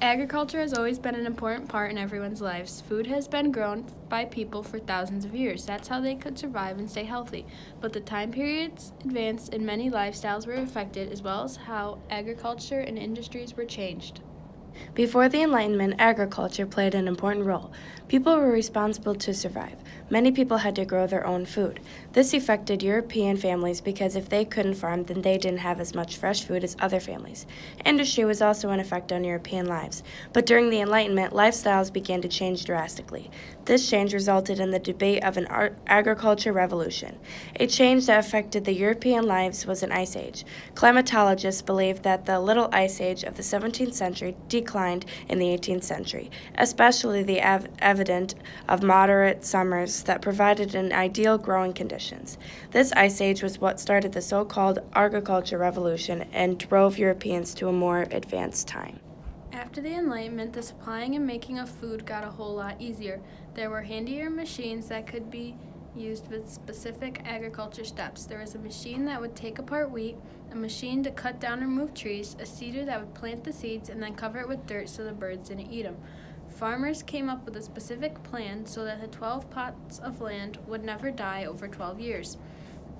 Agriculture has always been an important part in everyone's lives. Food has been grown by people for thousands of years. That's how they could survive and stay healthy. But the time periods advanced and many lifestyles were affected, as well as how agriculture and industries were changed. Before the Enlightenment, agriculture played an important role. People were responsible to survive. Many people had to grow their own food. This affected European families because if they couldn't farm, then they didn't have as much fresh food as other families. Industry was also an effect on European lives. But during the Enlightenment, lifestyles began to change drastically. This change resulted in the debate of an agriculture revolution. A change that affected the European lives was an ice age. Climatologists believe that the little ice age of the 17th century declined in the 18th century, especially the evidence of moderate summers that provided an ideal growing conditions. This ice age was what started the so-called agriculture revolution and drove Europeans to a more advanced time. After the Enlightenment, the supplying and making of food got a whole lot easier. There were handier machines that could be used with specific agriculture steps. There was a machine that would take apart wheat, a machine to cut down and remove trees, a seeder that would plant the seeds and then cover it with dirt so the birds didn't eat them. Farmers came up with a specific plan so that the 12 plots of land would never die over 12 years.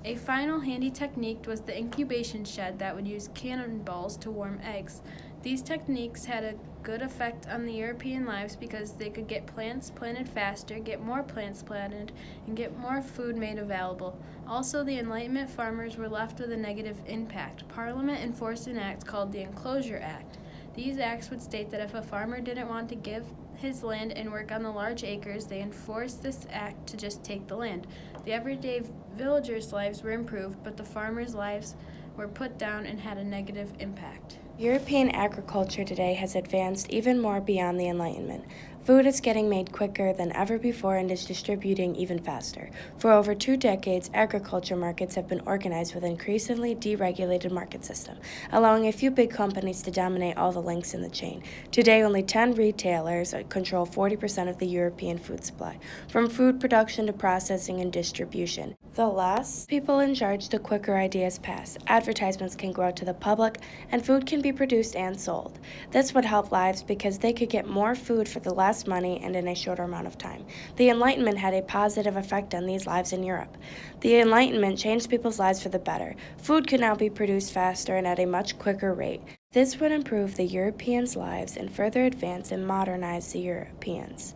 A final handy technique was the incubation shed that would use cannonballs to warm eggs. These techniques had a good effect on the European lives because they could get plants planted faster, get more plants planted, and get more food made available. Also, the Enlightenment farmers were left with a negative impact. Parliament enforced an act called the Enclosure Act. These acts would state that if a farmer didn't want to give his land and work on the large acres, they enforced this act to just take the land. The everyday villagers' lives were improved, but the farmers' lives were put down and had a negative impact. European agriculture today has advanced even more beyond the Enlightenment. Food is getting made quicker than ever before and is distributing even faster. For over 2 decades, agriculture markets have been organized with an increasingly deregulated market system, allowing a few big companies to dominate all the links in the chain. Today, only 10 retailers control 40% of the European food supply, from food production to processing and distribution. The less people in charge, the quicker ideas pass. Advertisements can go out to the public, and food can be produced and sold. This would help lives because they could get more food for the less money and in a shorter amount of time. The Enlightenment had a positive effect on these lives in Europe. The Enlightenment changed people's lives for the better. Food could now be produced faster and at a much quicker rate. This would improve the Europeans' lives and further advance and modernize the Europeans.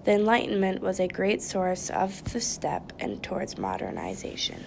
The Enlightenment was a great source of the step and towards modernization.